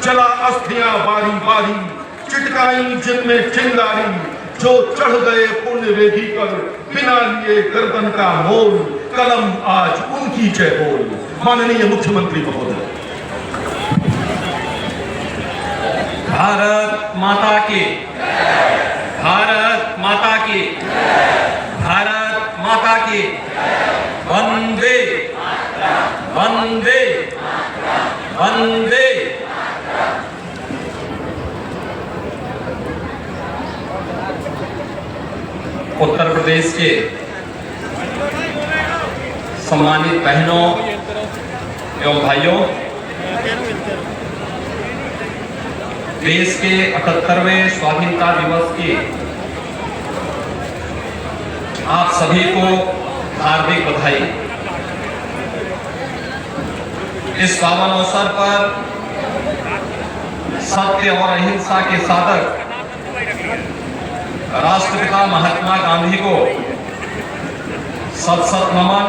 जला अस्थियां बारी बारी, चिटकाई जिनमें चिंगारी, जो चढ़ गए पुण्य वेदी पर बिना लिए गर्दन का मोल, कलम आज उनकी जय बोल। माननीय मुख्यमंत्री महोदय। भारत माता की, भारत माता की, भारत माता की। वंदे वंदे वंदे। उत्तर प्रदेश के सम्मानित बहनों एवं भाइयों, देश के 78वें स्वाधीनता दिवस की आप सभी को हार्दिक बधाई। इस पावन अवसर पर सत्य और अहिंसा के साधक राष्ट्रपिता महात्मा गांधी को सत सत नमन।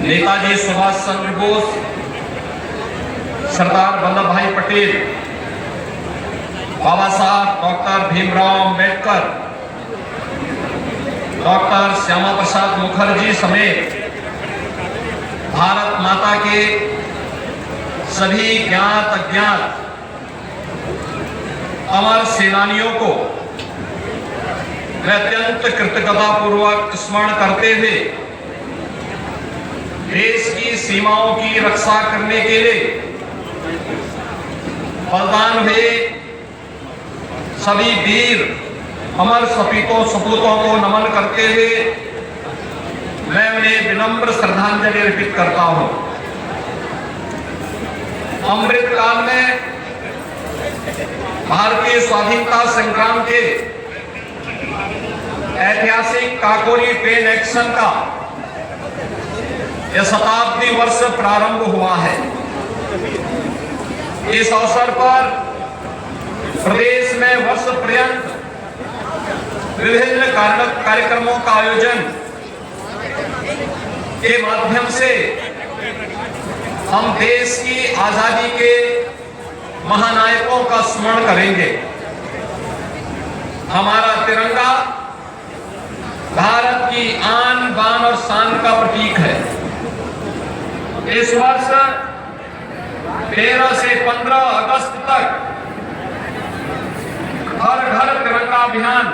नेताजी सुभाष चंद्र बोस, सरदार वल्लभ भाई पटेल, बाबा साहब डॉक्टर भीमराव अंबेडकर, डॉक्टर श्यामा प्रसाद मुखर्जी समेत भारत माता के सभी ज्ञात अज्ञात अमर सेनानियों को मैं अत्यंत कृतज्ञता पूर्वक स्मरण करते हुए देश की सीमाओं की रक्षा करने के लिए बलिदान हुए सभी वीर अमर सपूतों को नमन करते हुए मैं उन्हें विनम्र श्रद्धांजलि अर्पित करता हूं। अमृत काल में भारतीय स्वाधीनता संग्राम के ऐतिहासिक काकोरी ट्रेन एक्शन का यह शताब्दी वर्ष प्रारंभ हुआ है। इस अवसर पर प्रदेश में वर्ष पर्यंत विभिन्न कार्यक्रमों का आयोजन के माध्यम से हम देश की आजादी के महानायकों का स्मरण करेंगे। हमारा तिरंगा भारत की आन बान और शान का प्रतीक है। इस वर्ष 13 से 15 अगस्त तक हर घर तिरंगा अभियान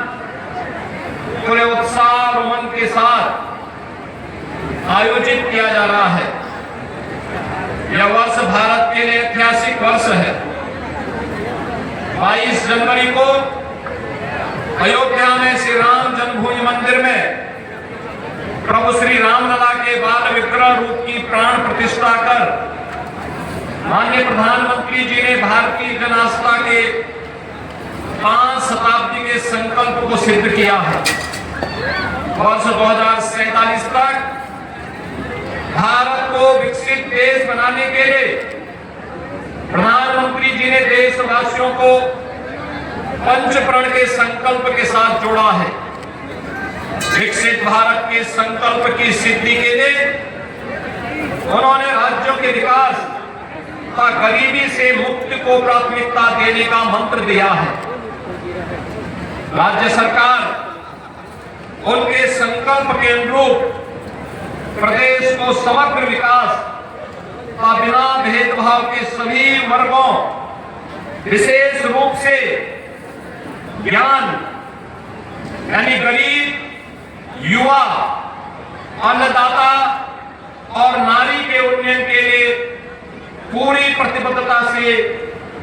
पूरे उत्साह और उमंग के साथ आयोजित किया जा रहा है। यह वर्ष भारत के लिए ऐतिहासिक वर्ष है। 22 जनवरी को अयोध्या में श्री राम जन्मभूमि मंदिर में प्रभु श्री रामलला के बाल विग्रह रूप की प्राण प्रतिष्ठा कर माननीय प्रधानमंत्री जी ने भारतीय जन आस्था के 5 शताब्दी के संकल्प को सिद्ध किया है। वर्ष 2047 तक भारत को विकसित देश बनाने के लिए प्रधानमंत्री जी ने देशवासियों को पंचप्रण के संकल्प के साथ जोड़ा है। विकसित भारत के संकल्प की सिद्धि के लिए उन्होंने राज्यों के विकास तथा गरीबी से मुक्ति को प्राथमिकता देने का मंत्र दिया है। राज्य सरकार उनके संकल्प के अनुरूप प्रदेश को समग्र विकास का बिना भेदभाव के सभी वर्गों, विशेष रूप से ज्ञान यानी गरीब, युवा, अन्नदाता और नारी के उन्नयन के लिए पूरी प्रतिबद्धता से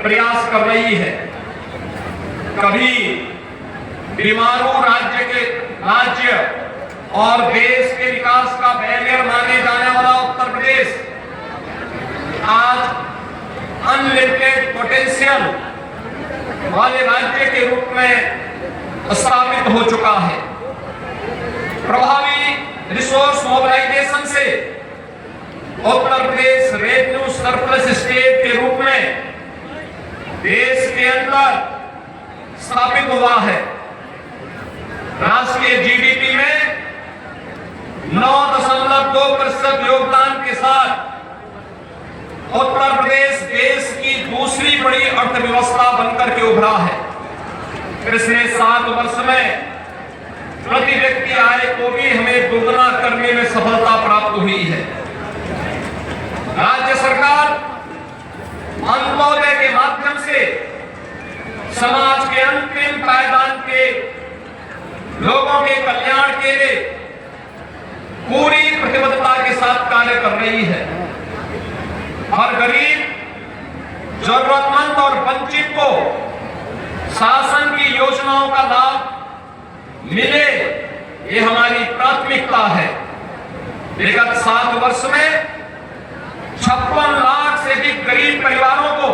प्रयास कर रही है। कभी बीमारू राज्य और देश के विकास का बैरियर माने जाने वाला उत्तर प्रदेश आज अनलिमिटेड पोटेंशियल वाले राज्य के रूप में स्थापित हो चुका है। प्रभावी रिसोर्स मोबिलाइजेशन से Uttar Pradesh revenue surplus state के रूप में देश के अंदर स्थापित हुआ है। राष्ट्रीय जीडीपी में 9.2% योगदान के साथ उत्तर प्रदेश देश बड़ी अर्थव्यवस्था बनकर के उभरा है। पिछले 7 वर्ष में प्रति व्यक्ति आय को भी हमें दोगुना करने में सफलता प्राप्त हुई है। राज्य सरकार अंत्योदय के माध्यम से समाज के अंतिम पायदान के लोगों के कल्याण के लिए पूरी प्रतिबद्धता के साथ कार्य कर रही है। हर गरीब, जरूरतमंद और वंचित को शासन की योजनाओं का लाभ मिले, ये हमारी प्राथमिकता है। विगत 7 वर्ष में 56 लाख से अधिक गरीब परिवारों को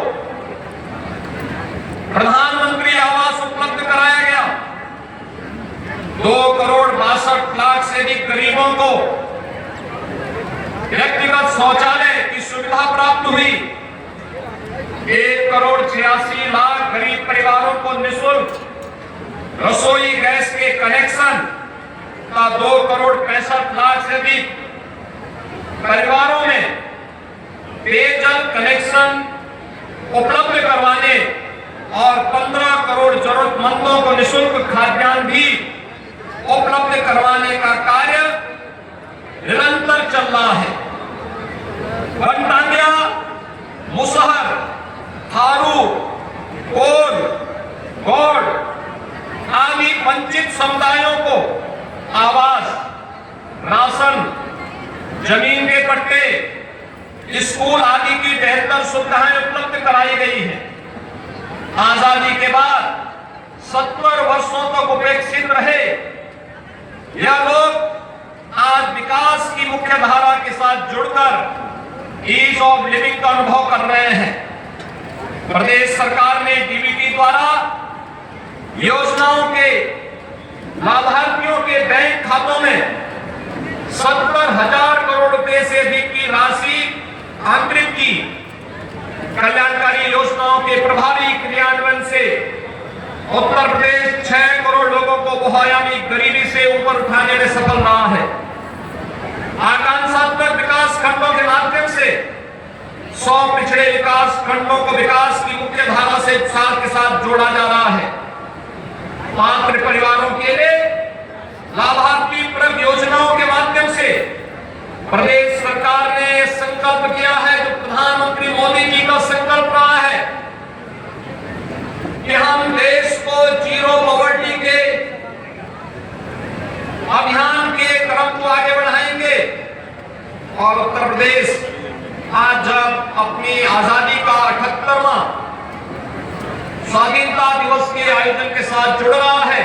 प्रधानमंत्री आवास उपलब्ध कराया गया। 2 करोड़ 62 लाख से अधिक गरीबों को व्यक्तिगत शौचालय की सुविधा प्राप्त हुई। 1 करोड़ 86 लाख गरीब परिवारों को निःशुल्क रसोई गैस के कनेक्शन का 2 करोड़ 65 लाख से अधिक परिवारों में पेयजल कनेक्शन उपलब्ध करवाने और 15 करोड़ जरूरतमंदों को निःशुल्क खाद्यान्न भी उपलब्ध करवाने का कार्य निरंतर चल रहा है। वनटांगिया, मुसहर, थारू, कोल, गौड़ आदि वंचित समुदायों को आवास, राशन, जमीन के पट्टे, स्कूल आदि की बेहतर सुविधाएं उपलब्ध कराई गई हैं। आजादी के बाद 70 वर्षों तक उपेक्षित रहे यह लोग आज विकास की मुख्य धारा के साथ जुड़कर ईज ऑफ लिविंग का अनुभव कर रहे हैं। प्रदेश सरकार ने डीबीटी द्वारा योजनाओं के लाभार्थियों के बैंक खातों में 70,000 करोड़ रुपए से अधिक की राशि अंतरित की। कल्याणकारी योजनाओं के प्रभावी क्रियान्वयन से उत्तर प्रदेश 6 करोड़ लोगों को बहुआयामी गरीबी से ऊपर उठाने में सफल रहा है। आकांक्षात्मक विकास खंडों के माध्यम से 100 पिछड़े विकास खंडों को विकास की मुख्य धारा से उत्साह के साथ जोड़ा जा रहा है। पात्र परिवारों के लिए लाभार्थी परक योजनाओं के माध्यम से प्रदेश सरकार ने संकल्प किया है, जो प्रधानमंत्री मोदी जी का संकल्प रहा है कि हम देश को जीरो पॉवर्टी के अभियान के क्रम को आगे बढ़ाएंगे। और उत्तर प्रदेश आज जब अपनी आजादी का 78वां स्वाधीनता दिवस के आयोजन के साथ जुड़ रहा है,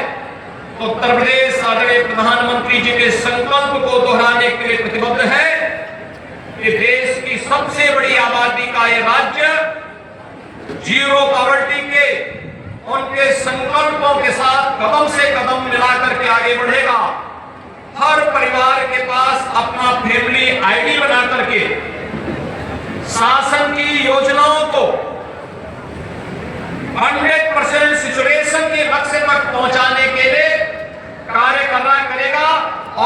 तो उत्तर प्रदेश आदरणीय प्रधानमंत्री जी के संकल्प को दोहराने के लिए प्रतिबद्ध है कि देश की सबसे बड़ी आबादी का ये राज्य जीरो पॉवर्टी के उनके संकल्पों के साथ कदम से कदम मिलाकर के आगे बढ़ेगा। हर परिवार के पास अपना फैमिली आईडी बना करके शासन की योजनाओं को 100% सिचुएशन के लक्ष्य तक पहुंचाने के लिए कार्य करना करेगा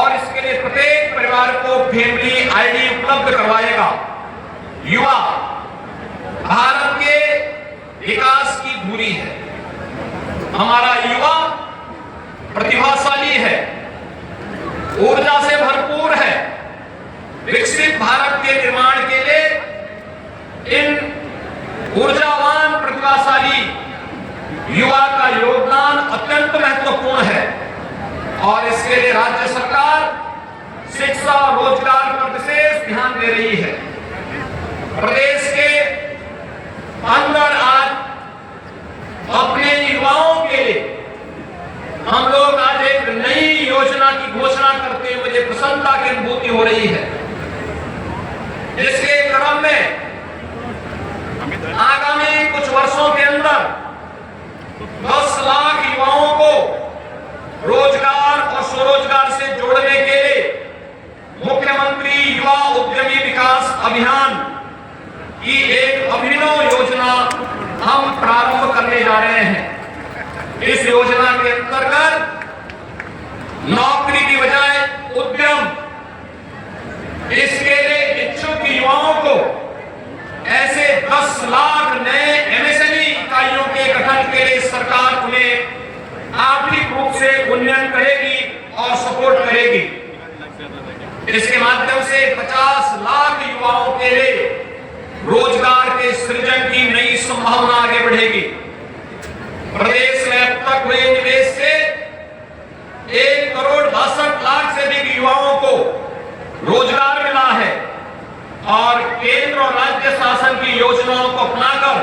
और इसके लिए प्रत्येक परिवार को फैमिली आईडी उपलब्ध करवाएगा। युवा भारत के विकास की धुरी है। हमारा युवा प्रतिभाशाली है, ऊर्जा से भरपूर है। विकसित भारत के निर्माण के लिए इन ऊर्जावान प्रतिभाशाली युवा का योगदान अत्यंत महत्वपूर्ण है और इसके लिए राज्य सरकार शिक्षा रोजगार पर विशेष ध्यान दे रही है। प्रदेश के अंदर आज अपने युवाओं के लिए हम लोग आज एक नई योजना की घोषणा करते हुए मुझे प्रसन्नता की अनुभूति हो रही है, जिसके क्रम में आगामी कुछ वर्षों के अंदर 10 लाख युवाओं को रोजगार और स्वरोजगार से जोड़ने के लिए मुख्यमंत्री युवा उद्यमी विकास अभियान की एक अभिनव योजना हम प्रारंभ करने जा रहे हैं। इस योजना के अंतर्गत नौकरी की बजाय उद्यम, इसके लिए इच्छुक युवाओं को ऐसे 10 लाख नए एमएसएमई इसके माध्यम से 50 लाख युवाओं के लिए रोजगार के सृजन की नई संभावना आगे बढ़ेगी। प्रदेश में अब तक हुए निवेश से 1,62,00,000 से अधिक युवाओं को रोजगार मिला है और केंद्र और राज्य शासन की योजनाओं को अपनाकर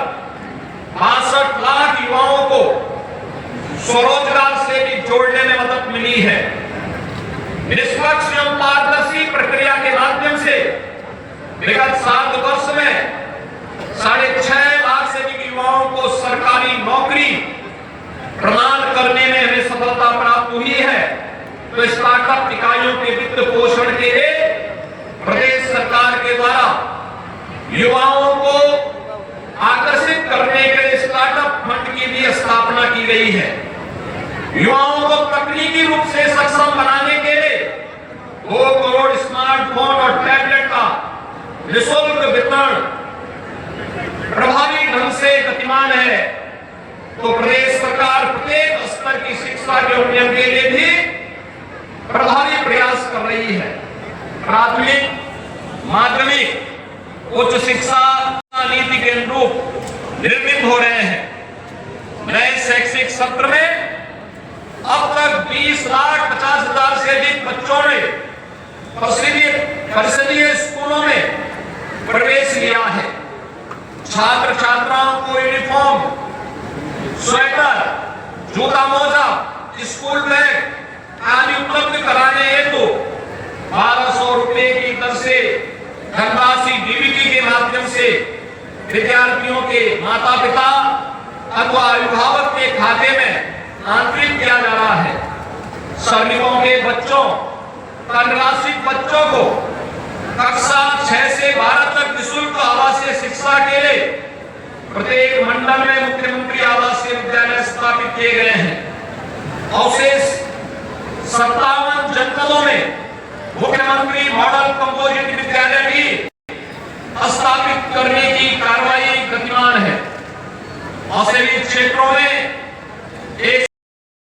62 लाख युवाओं को स्वरोजगार से भी जोड़ने में मदद मिली है। निष्पक्ष एवं पारदर्शी प्रक्रिया के माध्यम से विगत 7 वर्ष में 6.5 लाख से अधिक युवाओं को सरकारी नौकरी प्रदान करने में हमें सफलता प्राप्त हुई है। तो स्टार्टअप इकाइयों के वित्त पोषण के लिए प्रदेश सरकार के द्वारा युवाओं को आकर्षित करने के लिए स्टार्टअप फंड की भी स्थापना की गई है। युवाओं को तकनीकी रूप से सक्षम बनाने के लिए 2 करोड़ स्मार्टफोन और टैबलेट का निःशुल्क वितरण प्रभावी ढंग से गतिमान है। तो प्रदेश सरकार प्रत्येक स्तर की शिक्षा के उन्नयन के लिए भी प्रभावी प्रयास कर रही है। प्राथमिक, माध्यमिक, उच्च शिक्षा नीति के अनुरूप निर्मित हो रहे हैं। नए शैक्षिक सत्र में अब तक 20,50,000 से अधिक बच्चों ने परिषदीय स्कूलों में प्रवेश लिया है। छात्र छात्राओं को यूनिफॉर्म, स्वेटर, जूता मोजा, स्कूल बैग आदि उपलब्ध कराने हेतु 1200 रुपए की दर से धनराशि डीबीटी के माध्यम से विद्यार्थियों के माता पिता अथवा अभिभावक के खाते में आंतरिक किया जा रहा है। श्रमिकों के बच्चों, अनिवासित बच्चों को कक्षा 6 से 12 तक निःशुल्क आवासीय शिक्षा के लिए प्रत्येक मंडल में मुख्यमंत्री आवासीय विद्यालय स्थापित किए गए हैं। अवशेष 57 जनपदों में मुख्यमंत्री मॉडल कंपोजिट विद्यालय भी स्थापित करने की कार्रवाई गतिमान है। औषधि क्षेत्रों में